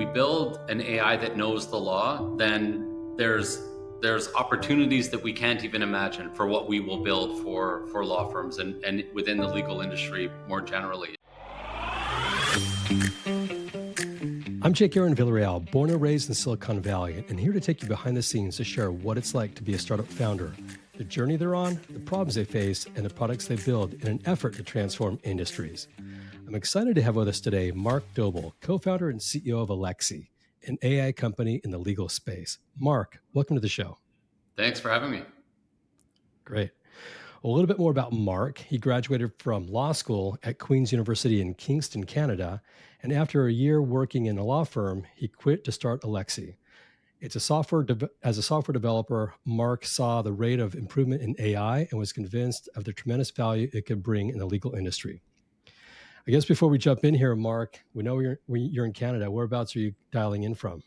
we build an AI that knows the law, then there's opportunities that we can't even imagine for what we will build for law firms and within the legal industry more generally. I'm Jake Aaron Villarreal, born and raised in Silicon Valley, and here to take you behind the scenes to share what it's like to be a startup founder, the journey they're on, the problems they face, and the products they build in an effort to transform industries. I'm excited to have with us today Mark Doble, co-founder and CEO of Alexi, an AI company in the legal space. Mark, welcome to the show. Thanks for having me. Great. A little bit more about Mark. He graduated from law school at Queen's University in Kingston, Canada, and after a year working in a law firm, he quit to start Alexi. As a software developer, Mark saw the rate of improvement in AI and was convinced of the tremendous value it could bring in the legal industry. I guess before we jump in here, Mark, we know you're in Canada. Whereabouts are you dialing in from?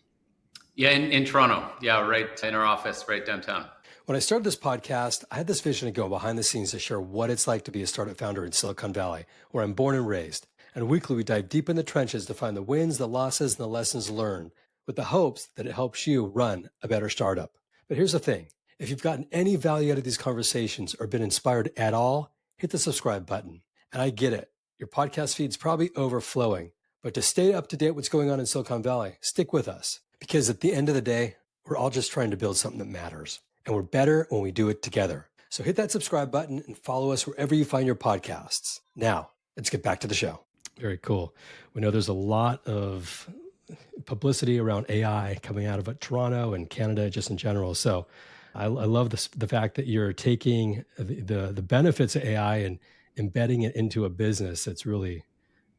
Yeah, in Toronto. Yeah, right in our office, right downtown. When I started this podcast, I had this vision to go behind the scenes to share what it's like to be a startup founder in Silicon Valley, where I'm born and raised. And weekly, we dive deep in the trenches to find the wins, the losses, and the lessons learned, with the hopes that it helps you run a better startup. But here's the thing. If you've gotten any value out of these conversations or been inspired at all, hit the subscribe button. And I get it. Your podcast feed's probably overflowing. But to stay up to date with what's going on in Silicon Valley, stick with us. Because at the end of the day, we're all just trying to build something that matters. And we're better when we do it together. So hit that subscribe button and follow us wherever you find your podcasts. Now, let's get back to the show. Very cool. We know there's a lot of publicity around AI coming out of Toronto and Canada just in general. So I love the fact that you're taking the benefits of AI and embedding it into a business that's really,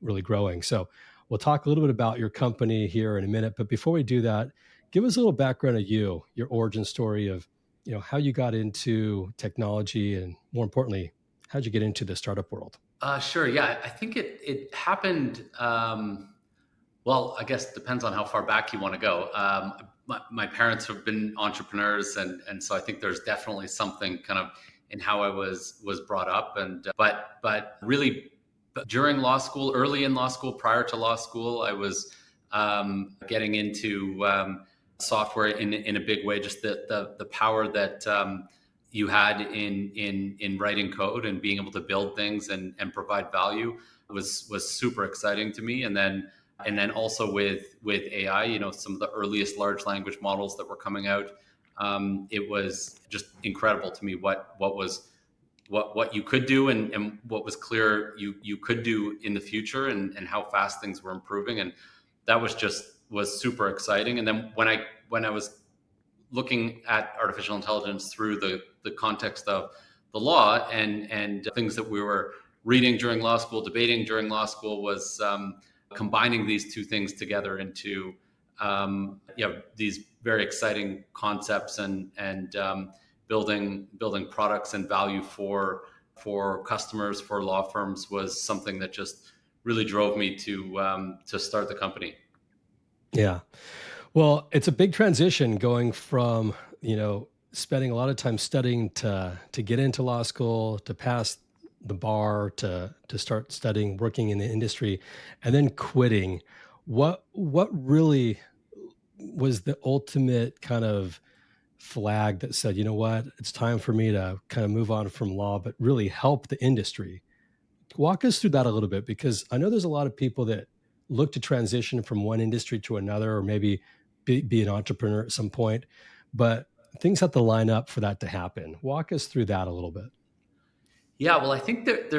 really growing. So we'll talk a little bit about your company here in a minute. But before we do that, give us a little background of you, your origin story of how you got into technology, and more importantly, how'd you get into the startup world? Sure. Yeah, I think it happened. Well, I guess it depends on how far back you want to go. My parents have been entrepreneurs, and so I think there's definitely something kind of in how I was brought up. And but really, during law school, early in law school, prior to law school, I was getting into software in a big way. Just the power that you had in writing code and being able to build things and provide value was super exciting to me. And then also with AI, some of the earliest large language models that were coming out, it was just incredible to me what you could do and what was clear you could do in the future and how fast things were improving. And that was super exciting. And then when I was looking at artificial intelligence through the context of the law and things that we were reading during law school, debating during law school, was combining these two things together into these very exciting concepts and building products and value for customers, for law firms, was something that just really drove me to start the company. Yeah. Well, it's a big transition going from, spending a lot of time studying to get into law school, to pass the bar, to start studying, working in the industry, and then quitting. What really was the ultimate kind of flag that said, you know what, it's time for me to kind of move on from law, but really help the industry? Walk us through that a little bit, because I know there's a lot of people that look to transition from one industry to another, or maybe be an entrepreneur at some point, but things have to line up for that to happen. Walk us through that a little bit. Yeah, well, I think that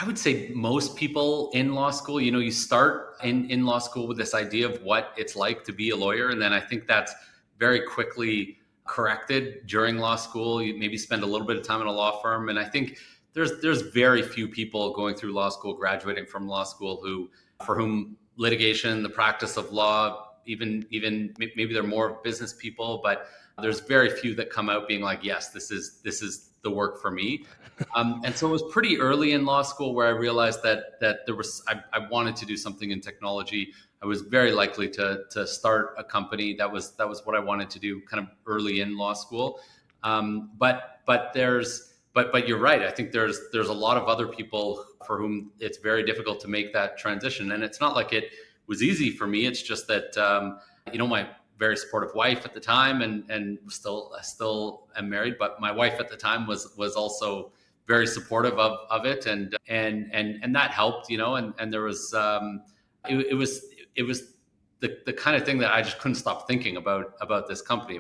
I would say most people in law school, you start in law school with this idea of what it's like to be a lawyer. And then I think that's very quickly corrected during law school. You maybe spend a little bit of time in a law firm. And I think there's very few people going through law school, graduating from law school, for whom litigation, the practice of law, even maybe they're more business people, but there's very few that come out being like, yes, this is the work for me. And so it was pretty early in law school where I realized that there was, I wanted to do something in technology. I was very likely to start a company. That was what I wanted to do kind of early in law school. But you're right. I think there's a lot of other people for whom it's very difficult to make that transition. And it's not like it was easy for me. It's just that my very supportive wife at the time, and still am married, but my wife at the time was also very supportive of it, and that helped, and there was it was the kind of thing that I just couldn't stop thinking about this company.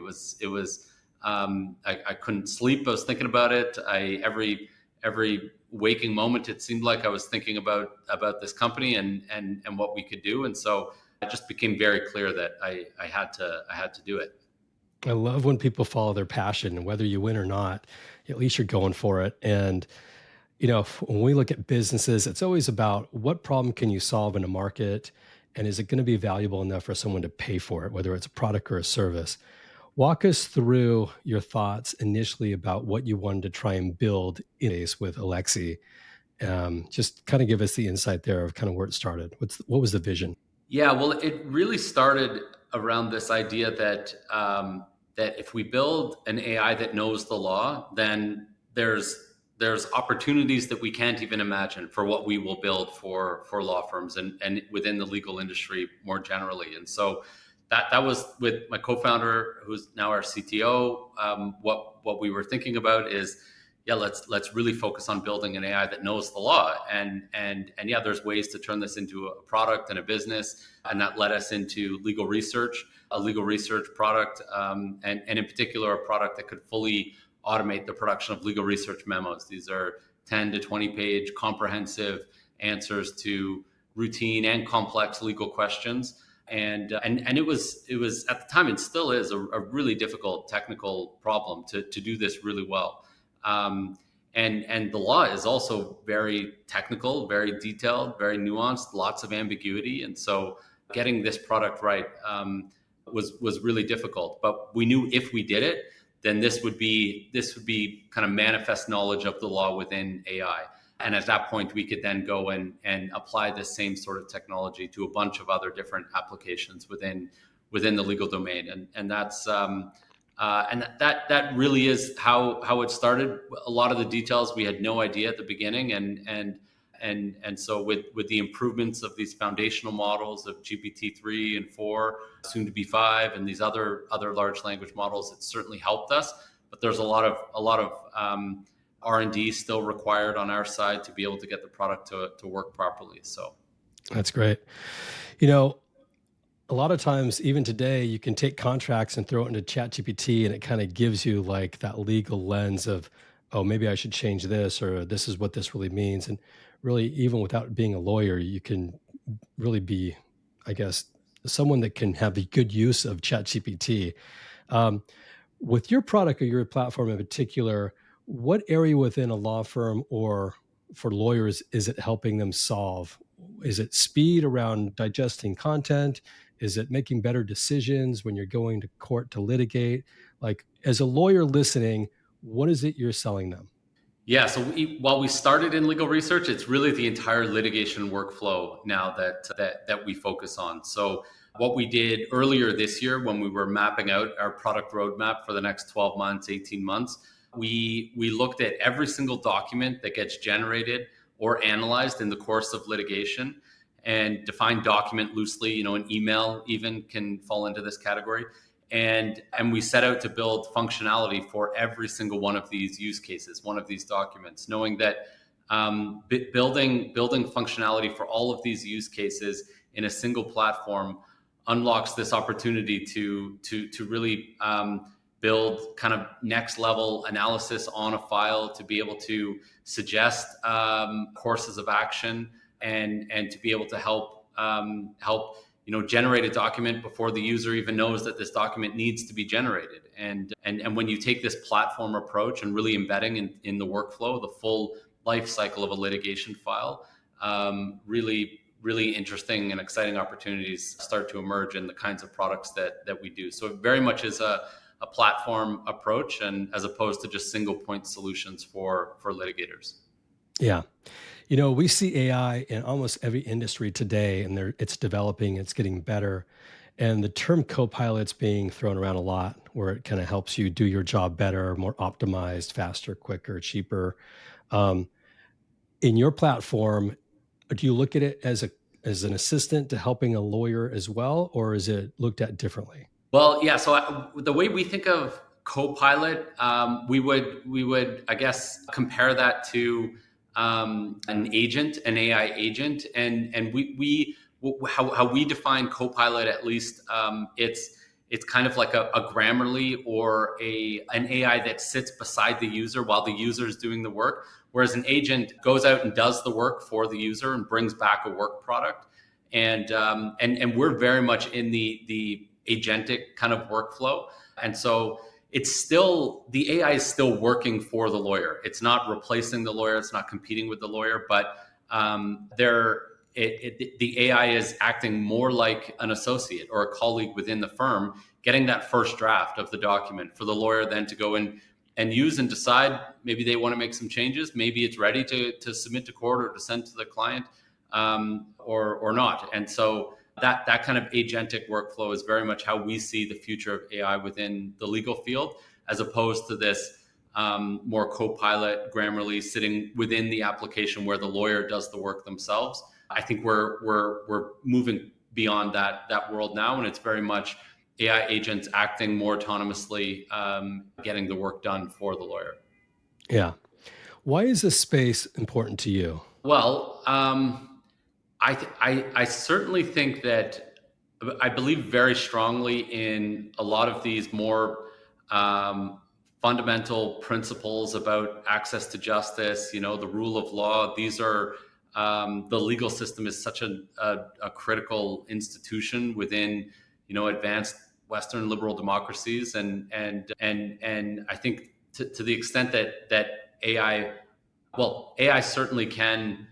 I couldn't sleep. I was thinking about it. Every waking moment, it seemed like I was thinking about this company and what we could do. And so it just became very clear that I had to do it. I love when people follow their passion, and whether you win or not, at least you're going for it. And when we look at businesses, it's always about what problem can you solve in a market, and is it going to be valuable enough for someone to pay for it, whether it's a product or a service. Walk us through your thoughts initially about what you wanted to try and build in Ace with Alexi. Just kind of give us the insight there of kind of where it started. What was the vision? Yeah, well, it really started around this idea that if we build an AI that knows the law, then there's opportunities that we can't even imagine for what we will build for law firms and within the legal industry more generally. And so that was with my co-founder, who's now our CTO. What we were thinking about is, yeah, let's really focus on building an AI that knows the law, and yeah, there's ways to turn this into a product and a business, and that led us into a legal research product, and in particular a product that could fully automate the production of legal research memos. These are 10 to 20 page comprehensive answers to routine and complex legal questions. And it was at the time, and still is, a really difficult technical problem to do this really well. And the law is also very technical, very detailed, very nuanced, lots of ambiguity. And so getting this product right was really difficult. But we knew if we did it, then this would be kind of manifest knowledge of the law within AI. And at that point, we could then go and apply this same sort of technology to a bunch of other different applications within the legal domain. And that's that really is how it started. A lot of the details we had no idea at the beginning, and so with the improvements of these foundational models of GPT-3 and 4, soon to be 5, and these other large language models, it certainly helped us. But there's a lot of R&D still required on our side to be able to get the product to work properly. So That's great. A lot of times, even today, you can take contracts and throw it into ChatGPT, and it kind of gives you like that legal lens of, oh, maybe I should change this, or this is what this really means. And really, even without being a lawyer, you can really be, I guess, someone that can have a good use of ChatGPT. With your product or your platform in particular, what area within a law firm or for lawyers is it helping them solve? Is it speed around digesting content? Is it making better decisions when you're going to court to litigate? Like, as a lawyer listening, what is it you're selling them? yeah, so while we started in legal research, it's really the entire litigation workflow now that we focus on. So what we did earlier this year when we were mapping out our product roadmap for the next 12 months, 18 months, we looked at every single document that gets generated or analyzed in the course of litigation, and defined document loosely. An email even can fall into this category. And we set out to build functionality for every single one of these use cases, one of these documents, knowing that building functionality for all of these use cases in a single platform unlocks this opportunity to really build kind of next level analysis on a file, to be able to suggest courses of action, and to be able to help generate a document before the user even knows that this document needs to be generated. And when you take this platform approach and really embedding in the workflow the full life cycle of a litigation file, really interesting and exciting opportunities start to emerge in the kinds of products that we do. So it very much is a platform approach, and as opposed to just single point solutions for litigators. Yeah. We see AI in almost every industry today, and it's developing, it's getting better. And the term co-pilot's being thrown around a lot, where it kind of helps you do your job better, more optimized, faster, quicker, cheaper. In your platform, do you look at it as as an assistant to helping a lawyer as well, or is it looked at differently? Well, yeah. So the way we think of Copilot, we would I guess compare that to an agent, an AI agent, and how we define Copilot, at least, it's kind of like a Grammarly or a an AI that sits beside the user while the user is doing the work, whereas an agent goes out and does the work for the user and brings back a work product. And we're very much in the agentic kind of workflow. And so it's still, the AI is still working for the lawyer. It's not replacing the lawyer. It's not competing with the lawyer, but the AI is acting more like an associate or a colleague within the firm, getting that first draft of the document for the lawyer then to go in and use and decide. Maybe they want to make some changes. Maybe it's ready to submit to court or to send to the client, or not. And so that kind of agentic workflow is very much how we see the future of AI within the legal field, as opposed to this more Copilot, Grammarly sitting within the application where the lawyer does the work themselves. I think we're moving beyond that world now, and it's very much AI agents acting more autonomously, getting the work done for the lawyer. Yeah. Why is this space important to you? Well, I certainly think that I believe very strongly in a lot of these more fundamental principles about access to justice, the rule of law. These are the legal system is such a critical institution within advanced Western liberal democracies, and I think to the extent that AI certainly can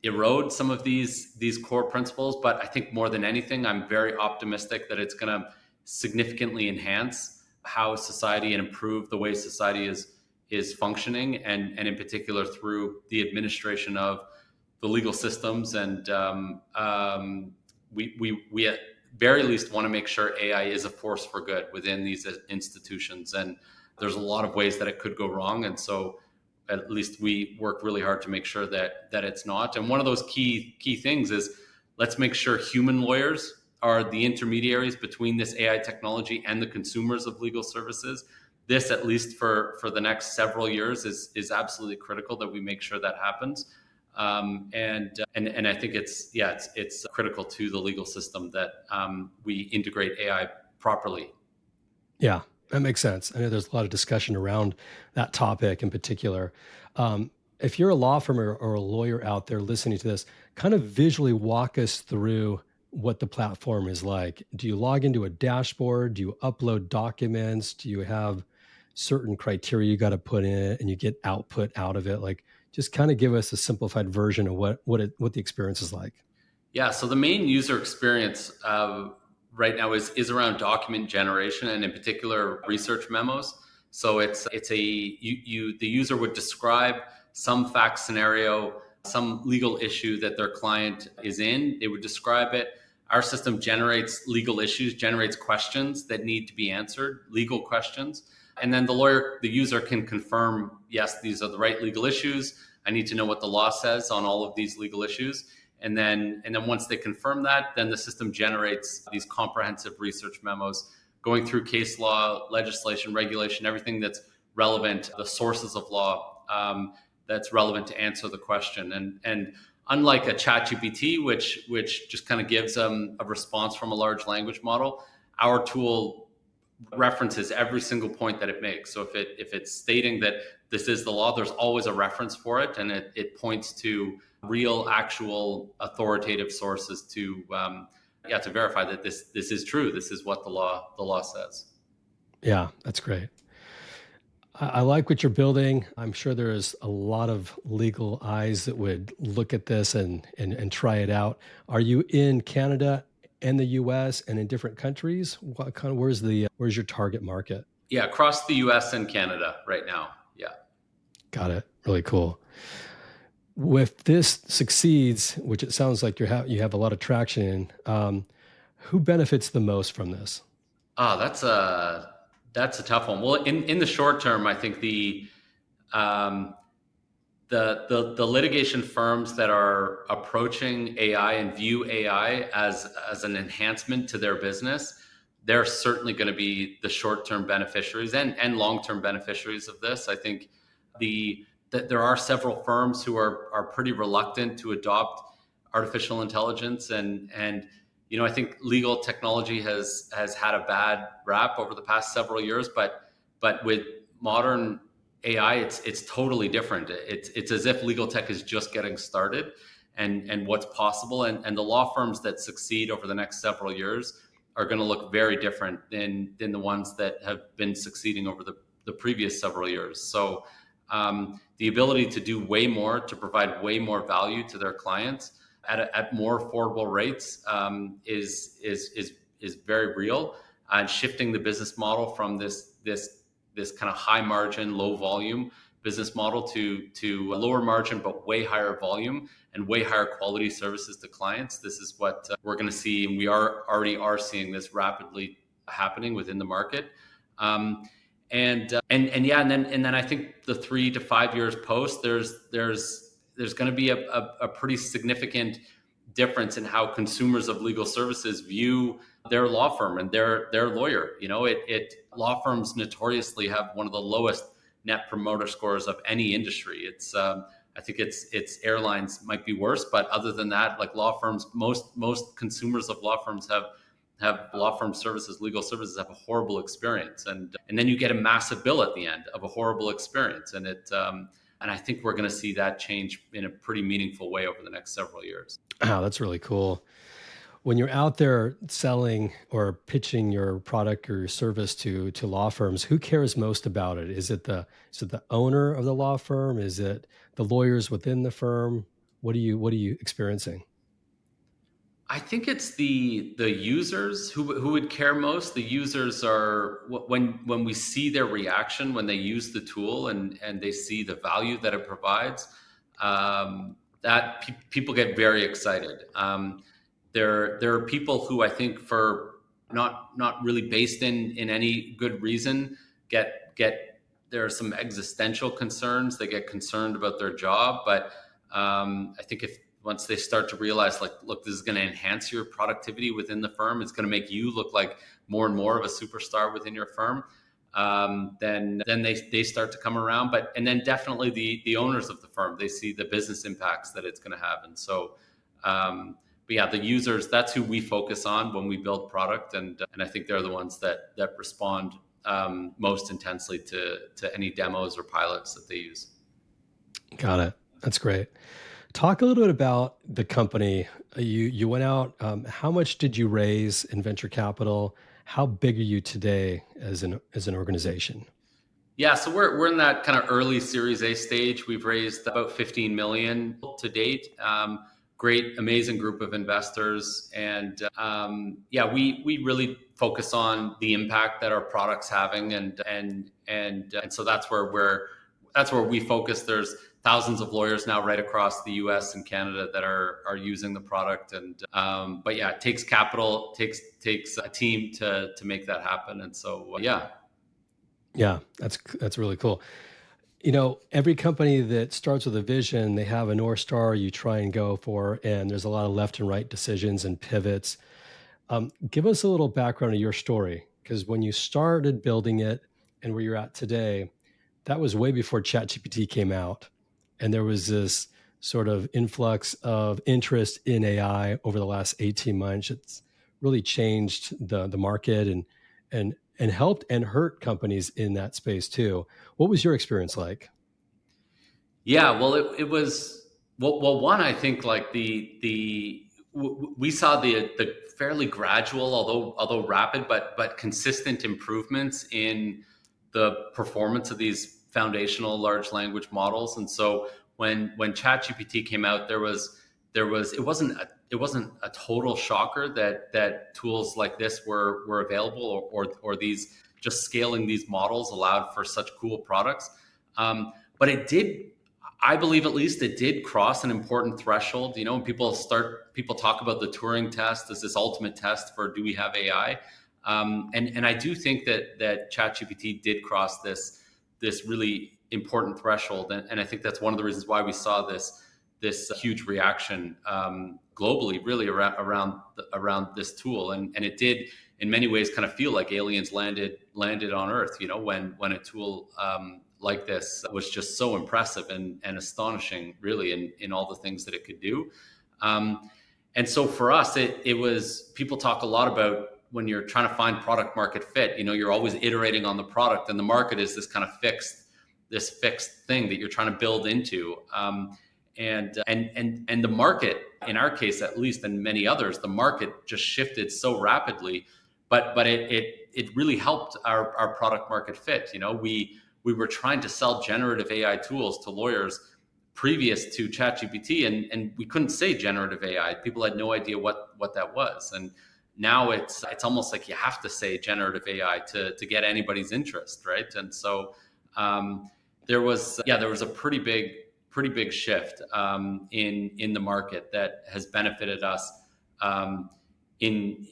erode some of these core principles, but I think more than anything, I'm very optimistic that it's going to significantly enhance how society and improve the way society is functioning, and in particular through the administration of the legal systems. And we at very least want to make sure AI is a force for good within these institutions. And there's a lot of ways that it could go wrong, and so at least we work really hard to make sure that it's not. And one of those key things is, let's make sure human lawyers are the intermediaries between this AI technology and the consumers of legal services. This, at least for the next several years, is absolutely critical that we make sure that happens. And I think it's critical to the legal system that we integrate AI properly. Yeah, that makes sense. I know there's a lot of discussion around that topic in particular. If you're a law firm or a lawyer out there listening to this, kind of visually walk us through what the platform is like. Do you log into a dashboard? Do you upload documents? Do you have certain criteria you got to put in and you get output out of it? Like, just kind of give us a simplified version of what the experience is like. Yeah, so the main user experience right now is around document generation, and in particular research memos. So it's the user would describe some fact scenario, some legal issue that their client is in. They would describe it. Our system generates legal issues, generates questions that need to be answered, legal questions. And then the user can confirm, yes, these are the right legal issues. I need to know what the law says on all of these legal issues. And then once they confirm that, then the system generates these comprehensive research memos going through case law, legislation, regulation, everything that's relevant, the sources of law that's relevant to answer the question. And unlike a ChatGPT, which just kind of gives a response from a large language model, our tool references every single point that it makes. So if it's stating that this is the law, there's always a reference for it, and it points to real, actual, authoritative sources to verify that this is true. This is what the law says. Yeah, that's great. I like what you're building. I'm sure there's a lot of legal eyes that would look at this and try it out. Are you in Canada and the US and in different countries? What kind of, where's your target market? Yeah, across the US and Canada right now. Yeah. Got it. Really cool. If this succeeds, which it sounds like you have a lot of traction in, who benefits the most from this? That's a tough one. Well, in the short term, I think the litigation firms that are approaching AI and view AI as an enhancement to their business, they're certainly going to be the short-term beneficiaries and long-term beneficiaries of this. I think that there are several firms who are pretty reluctant to adopt artificial intelligence, and I think legal technology has had a bad rap over the past several years, but with modern AI, it's totally different. It's as if legal tech is just getting started, and what's possible, and the law firms that succeed over the next several years are going to look very different than the ones that have been succeeding over the previous several years. So the ability to do way more, to provide way more value to their clients at more affordable rates is very real, and shifting the business model from this kind of high margin, low volume business model to a lower margin but way higher volume and way higher quality services to clients. This is what we're going to see, and we already are seeing this rapidly happening within the market. And then I think the 3 to 5 years post, there's going to be a pretty significant difference in how consumers of legal services view their law firm and their lawyer. Law firms notoriously have one of the lowest net promoter scores of any industry. I think it's airlines might be worse, but other than that, like law firms, most consumers of law firms have law firm services, legal services, have a horrible experience, and then you get a massive bill at the end of a horrible experience, and I think we're going to see that change in a pretty meaningful way over the next several years. Wow, that's really cool. When you're out there selling or pitching your product or your service to law firms, who cares most about it? Is it the owner of the law firm? Is it the lawyers within the firm? What are you experiencing? I think it's the users who would care most. The users are when we see their reaction when they use the tool and they see the value that it provides. People get very excited. There are people who I think, for not really based in any good reason, get there are some existential concerns. They get concerned about their job, but I think if once they start to realize, like, look, this is going to enhance your productivity within the firm, it's going to make you look like more and more of a superstar within your firm, then they start to come around. And then definitely the owners of the firm, they see the business impacts that it's going to have. And so, but yeah, the users, that's who we focus on when we build product. And I think they're the ones that respond most intensely to any demos or pilots that they use. Got it. That's great. Talk a little bit about the company. You went out. How much did you raise in venture capital? How big are you today as an organization? Yeah, so we're in that kind of early Series A stage. We've raised about 15 million to date. Great, amazing group of investors, and we really focus on the impact that our product's having, and so that's where we focus. There's thousands of lawyers now right across the U.S. and Canada that are using the product, and but yeah, it takes capital, takes a team to make that happen, and so yeah, that's really cool. Every company that starts with a vision, they have a North Star you try and go for, and there's a lot of left and right decisions and pivots. Give us a little background of your story, because when you started building it and where you're at today, that was way before ChatGPT came out. And there was this sort of influx of interest in AI over the last 18 months. It's really changed the market and helped and hurt companies in that space too. What was your experience like? Yeah, well, it was one, I think, like we saw the fairly gradual, although rapid, but consistent improvements in the performance of these foundational large language models. And so when ChatGPT came out, it wasn't a total shocker that tools like this were available, or these, just scaling these models allowed for such cool products. But it did, I believe, at least it did cross an important threshold. When people talk about the Turing test as this ultimate test for, do we have AI? And I do think that ChatGPT did cross this really important threshold. And I think that's one of the reasons why we saw this huge reaction globally, really around this tool. And it did in many ways kind of feel like aliens landed on Earth, when a tool like this was just so impressive and astonishing, really, in all the things that it could do. And so for us, it was, people talk a lot about when you're trying to find product market fit, you're always iterating on the product, and the market is this kind of fixed thing that you're trying to build into. And the market, in our case at least, and many others, the market just shifted so rapidly, but it really helped our product market fit. We were trying to sell generative AI tools to lawyers previous to ChatGPT, and we couldn't say generative AI. People had no idea what that was, and now it's almost like you have to say generative AI to get anybody's interest, right? And so there was a pretty big shift in the market that has benefited us in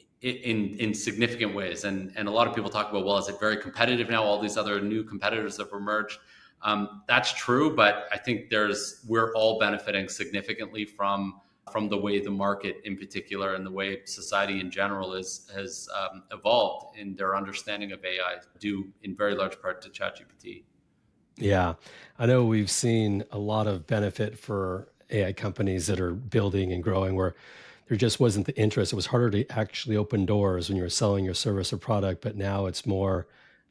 significant ways. And a lot of people talk about, well, is it very competitive now? All these other new competitors have emerged. That's true, but I think we're all benefiting significantly from the way the market in particular and the way society in general has evolved in their understanding of AI, due in very large part to ChatGPT. Yeah, I know we've seen a lot of benefit for AI companies that are building and growing where there just wasn't the interest. It was harder to actually open doors when you were selling your service or product, but now it's more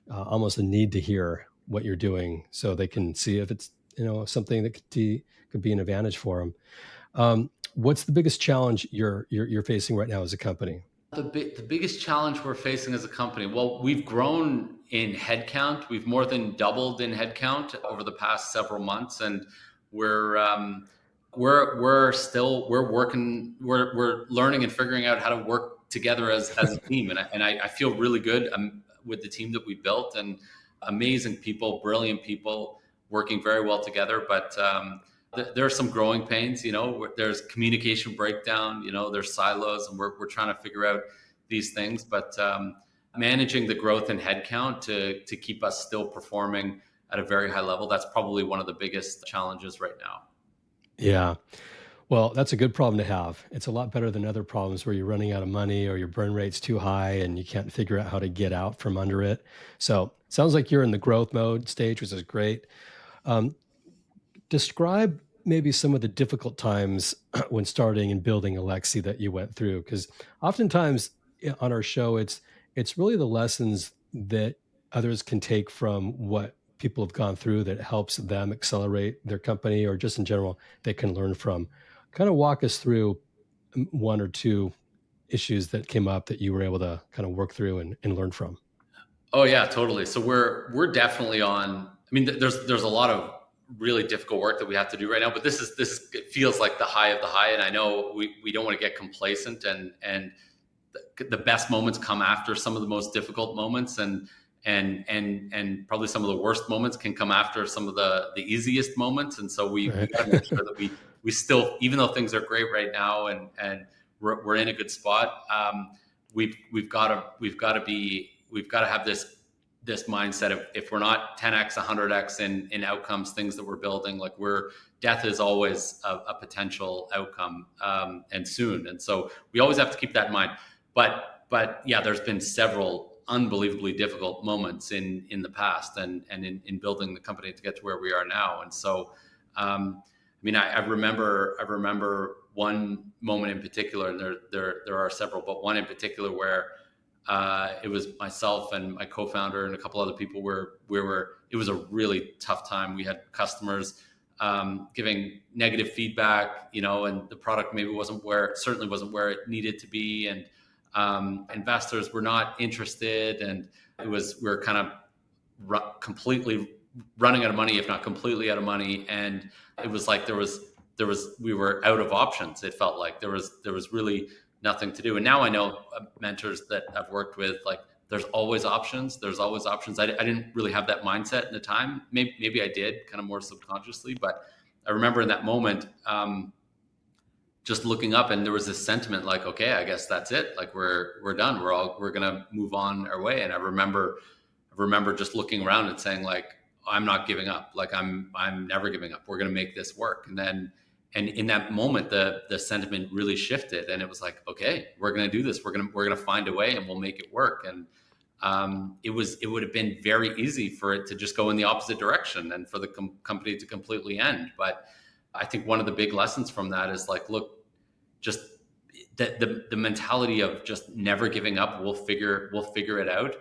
almost a need to hear what you're doing so they can see if it's something that could be an advantage for them. What's the biggest challenge you're facing right now as a company? The biggest challenge we're facing as a company, well, we've grown in headcount. We've more than doubled in headcount over the past several months, and we're learning and figuring out how to work together as a team. And I feel really good with the team that we built, and amazing people, brilliant people working very well together. But there are some growing pains, there's communication breakdown, there's silos, and we're trying to figure out these things. But managing the growth in headcount to keep us still performing at a very high level, that's probably one of the biggest challenges right now. Yeah. Well, that's a good problem to have. It's a lot better than other problems where you're running out of money or your burn rate's too high and you can't figure out how to get out from under it. So sounds like you're in the growth mode stage, which is great. Describe maybe some of the difficult times when starting and building Alexi that you went through, because oftentimes on our show, it's really the lessons that others can take from what people have gone through that helps them accelerate their company, or just in general they can learn from. Kind of walk us through one or two issues that came up that you were able to kind of work through and learn from. Oh yeah, totally. So we're definitely on. I mean, there's a lot of really difficult work that we have to do right now, but this it feels like the high of the high. And I know we don't want to get complacent, and the best moments come after some of the most difficult moments, and probably some of the worst moments can come after some of the easiest moments. And so we got to make sure that we still, even though things are great right now and we're in a good spot, we've got to have this mindset of, if we're not 10x 100x in outcomes, things that we're building, like death is always a potential outcome, and soon. And so we always have to keep that in mind. But yeah, there's been several unbelievably difficult moments in the past and in building the company to get to where we are now. And so I mean, I remember one moment in particular, and there are several, but one in particular where it was myself and my co-founder and a couple other people it was a really tough time. We had customers giving negative feedback, and the product maybe certainly wasn't where it needed to be. And investors were not interested, and we were kind of completely running out of money, if not completely out of money. And it was like we were out of options. It felt like there was really nothing to do. And now I know mentors that I've worked with, like, there's always options. I didn't really have that mindset at the time. Maybe I did, kind of more subconsciously, but I remember in that moment, just looking up, and there was this sentiment like, okay, I guess that's it. Like, we're done. We're going to move on our way. And I remember just looking around and saying, like, I'm not giving up. Like I'm never giving up. We're going to make this work. And in that moment, the sentiment really shifted, and it was like, okay, we're going to do this. We're going to find a way, and we'll make it work. And it would have been very easy for it to just go in the opposite direction and for the company to completely end. But I think one of the big lessons from that is like, look, just the mentality of just never giving up. We'll figure it out.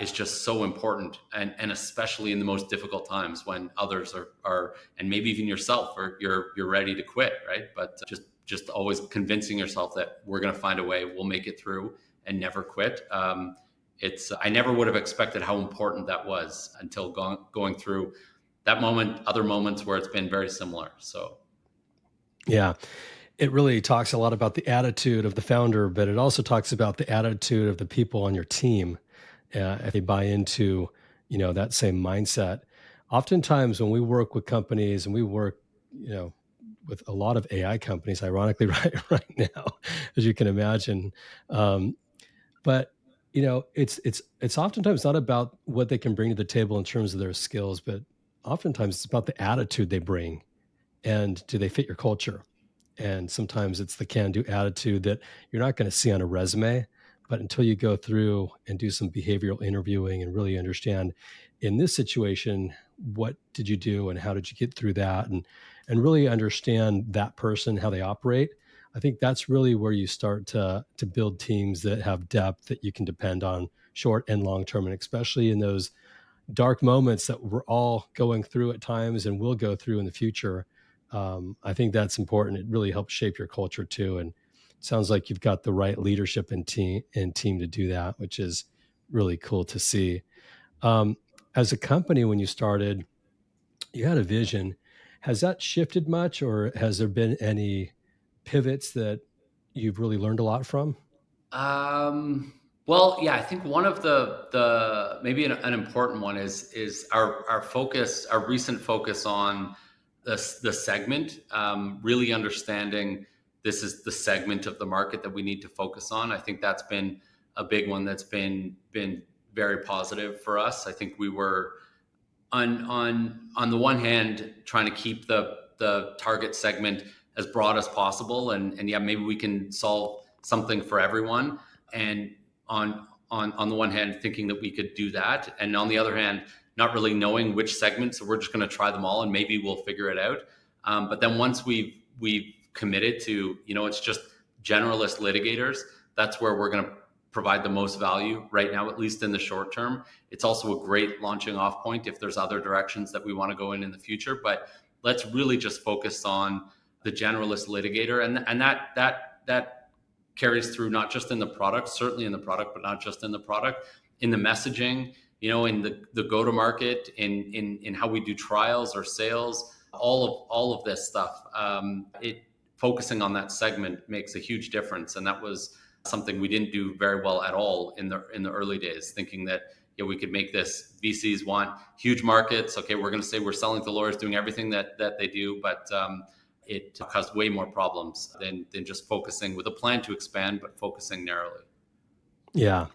Is just so important, and especially in the most difficult times when others are and maybe even yourself, or you're ready to quit, right? But just always convincing yourself that we're going to find a way, we'll make it through, and never quit. It's I never would have expected how important that was until going through that moment, other moments where it's been very similar. So Yeah. It really talks a lot about the attitude of the founder, but it also talks about the attitude of the people on your team. If they buy into, that same mindset. Oftentimes, when we work with companies, and we work, with a lot of AI companies, ironically, right now, as you can imagine, um, but it's oftentimes not about what they can bring to the table in terms of their skills, but oftentimes it's about the attitude they bring, and do they fit your culture? And sometimes it's the can do attitude that you're not going to see on a resume, but until you go through and do some behavioral interviewing and really understand, in this situation, what did you do and how did you get through that? And really understand that person, how they operate. I think that's really where you start to build teams that have depth that you can depend on short and long term, and especially in those dark moments that we're all going through at times and will go through in the future. I think that's important. It really helps shape your culture too. And it sounds like you've got the right leadership and team to do that, which is really cool to see. Um, as a company, when you started, you had a vision. Has that shifted much, or has there been any pivots that you've really learned a lot from? Um, well, yeah, I think one of the maybe an important one is our focus, our recent focus on the segment. Really understanding this is the segment of the market that we need to focus on. I think that's been a big one that's been very positive for us. I think we were on the one hand trying to keep the target segment as broad as possible, and yeah, maybe we can solve something for everyone, and on the one hand thinking that we could do that, and on the other hand not really knowing which segments, so we're just going to try them all and maybe we'll figure it out. But then once we've committed to, it's just generalist litigators, that's where we're going to provide the most value right now, at least in the short term. It's also a great launching off point if there's other directions that we want to go in the future. But let's really just focus on the generalist litigator, and that carries through not just in the product, certainly in the product, but not just in the product, in the messaging, in the go to market, in how we do trials or sales, all of this stuff. It focusing on that segment makes a huge difference, and that was something we didn't do very well at all in the early days, thinking that we could make this. VCs want huge markets. Okay, we're going to say we're selling to lawyers, doing everything that they do, but it caused way more problems than just focusing with a plan to expand, but focusing narrowly. Yeah.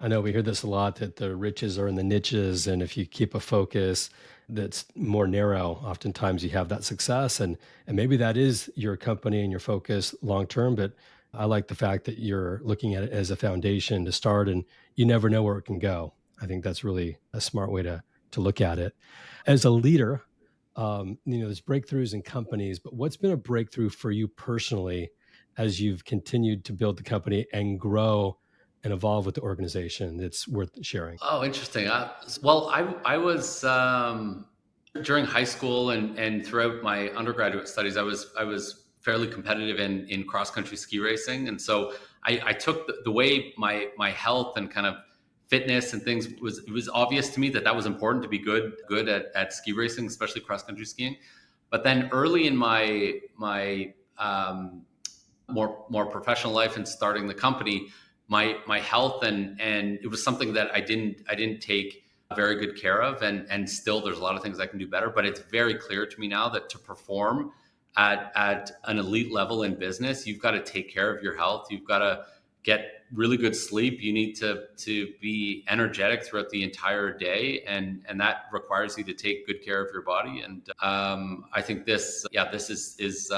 I know we hear this a lot, that the riches are in the niches. And if you keep a focus that's more narrow, oftentimes you have that success. And maybe that is your company and your focus long term. But I like the fact that you're looking at it as a foundation to start, and you never know where it can go. I think that's really a smart way to look at it. As a leader, there's breakthroughs in companies, but what's been a breakthrough for you personally as you've continued to build the company and grow and evolve with the organization that's worth sharing? Oh, interesting. Well, I was during high school and throughout my undergraduate studies, I was fairly competitive in cross country ski racing, and so I took the way my health and kind of fitness and things was, it was obvious to me that was important to be good at ski racing, especially cross country skiing. But then early in my more professional life and starting the company, my health and it was something that I didn't take very good care of, and still there's a lot of things I can do better. But it's very clear to me now that to perform at an elite level in business, you've got to take care of your health. You've got to get really good sleep. You need to be energetic throughout the entire day, and that requires you to take good care of your body. And I think this is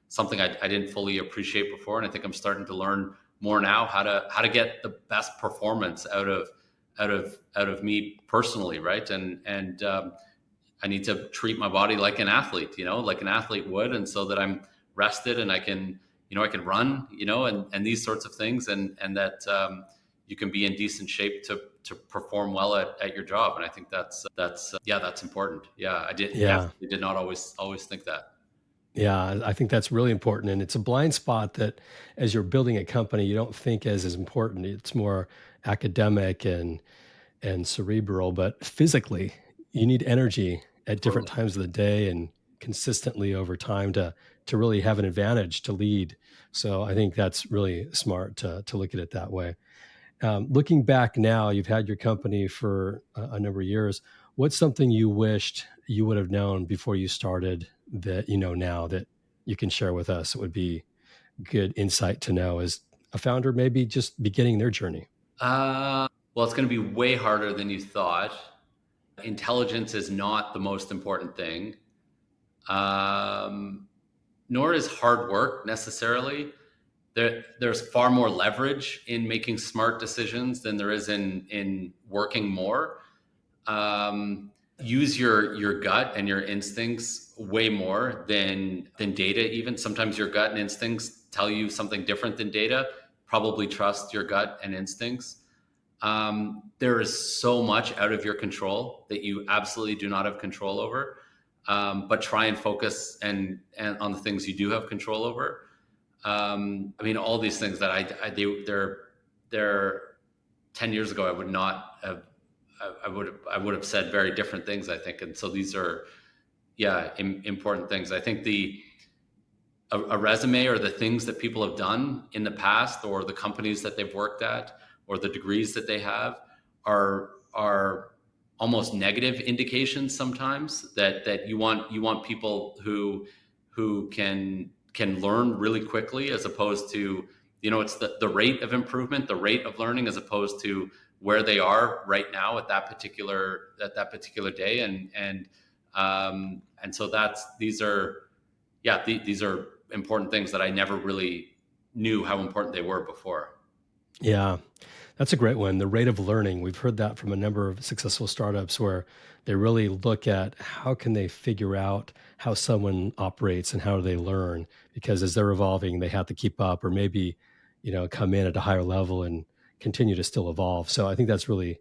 something I didn't fully appreciate before, and I think I'm starting to learn more now how to get the best performance out of me personally, right? And I need to treat my body like an athlete, like an athlete would, and so that I'm rested and I can run, and these sorts of things, and that you can be in decent shape to perform well at your job. And I think that's important. Yeah, Yeah. I did not always think that. Yeah, I think that's really important, and it's a blind spot that as you're building a company, you don't think as important. It's more academic and cerebral, but physically, you need energy at different Totally. times of the day and consistently over time to really have an advantage to lead. So I think that's really smart to look at it that way. Looking back now, you've had your company for a number of years. What's something you wished you would have known before you started that you know now that you can share with us? It would be good insight to know as a founder, maybe just beginning their journey. Well, it's going to be way harder than you thought. Intelligence is not the most important thing, um, nor is hard work necessarily. There's far more leverage in making smart decisions than there is in working more. Use your gut and your instincts way more than data. Even sometimes your gut and instincts tell you something different than data. Probably trust your gut and instincts. There is so much out of your control that you absolutely do not have control over. But try and focus and on the things you do have control over. I mean, all these things that they're 10 years ago, I would not have, I would have said very different things, I think. And so these are, yeah, important things. I think a resume or the things that people have done in the past, or the companies that they've worked at, or the degrees that they have are almost negative indications sometimes that you want people who can learn really quickly, as opposed to, it's the rate of improvement, the rate of learning, as opposed to where they are right now at that particular day. And so these are important things that I never really knew how important they were before. Yeah, that's a great one. The rate of learning. We've heard that from a number of successful startups where they really look at how can they figure out how someone operates and how do they learn, because as they're evolving, they have to keep up or maybe, come in at a higher level and continue to still evolve. So I think that's really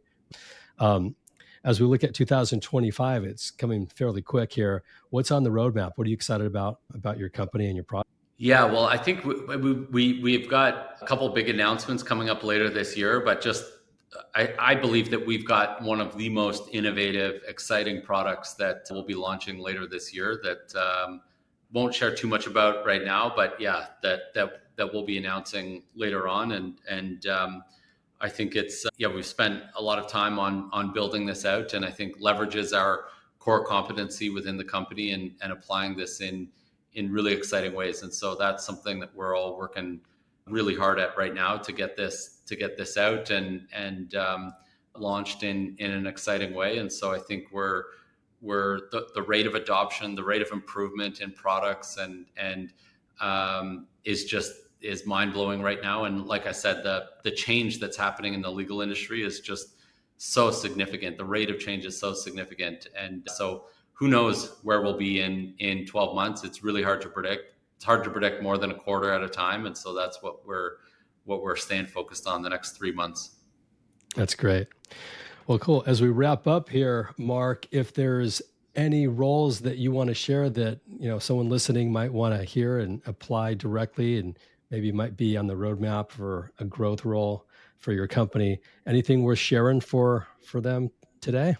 um, as we look at 2025, it's coming fairly quick here. What's on the roadmap? What are you excited about your company and your product? Yeah, well, I think we've got a couple big announcements coming up later this year, but just I believe that we've got one of the most innovative, exciting products that we'll be launching later this year that won't share too much about right now, but yeah, that we'll be announcing later on. And I think we've spent a lot of time on building this out, and I think leverages our core competency within the company and applying this in really exciting ways. And so that's something that we're all working really hard at right now to get this out and launched in an exciting way. And so I think we're the rate of adoption, the rate of improvement in products and is mind blowing right now. And like I said, the change that's happening in the legal industry is just so significant. The rate of change is so significant. And so who knows where we'll be in 12 months. It's really hard to predict. It's hard to predict more than a quarter at a time. And so that's what we're staying focused on the next 3 months. That's great. Well, cool. As we wrap up here, Mark, if there's any roles that you want to share that, someone listening might want to hear and apply directly and maybe might be on the roadmap for a growth role for your company, anything worth sharing for them today?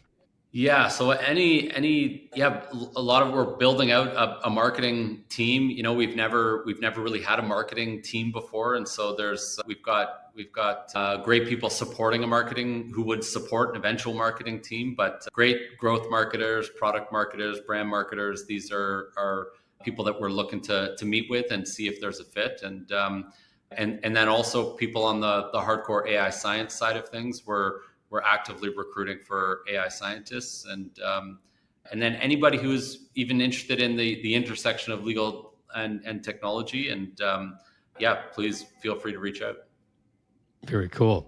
Yeah. So a lot of we're building out a marketing team. We've never really had a marketing team before, and so we've got great people supporting a marketing who would support an eventual marketing team, but great growth marketers, product marketers, brand marketers. These are people that we're looking to meet with and see if there's a fit. And And then also people on the hardcore AI science side of things, we're actively recruiting for AI scientists, and then anybody who's even interested in the intersection of legal and technology. And yeah, please feel free to reach out. Very cool.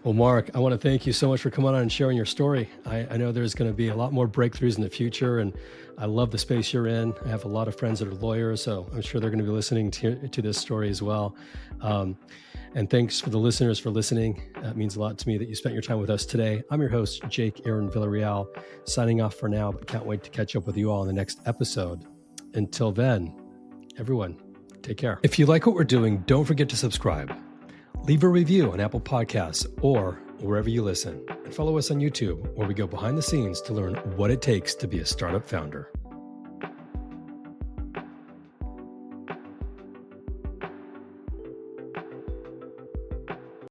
Well, Mark, I want to thank you so much for coming on and sharing your story. I know there's going to be a lot more breakthroughs in the future, and I love the space you're in. I have a lot of friends that are lawyers, so I'm sure they're going to be listening to this story as well. And thanks for the listeners for listening. That means a lot to me that you spent your time with us today. I'm your host, Jake Aaron Villarreal, signing off for now, but can't wait to catch up with you all in the next episode. Until then, everyone, take care. If you like what we're doing, don't forget to subscribe. Leave a review on Apple Podcasts or wherever you listen, and follow us on YouTube, where we go behind the scenes to learn what it takes to be a startup founder.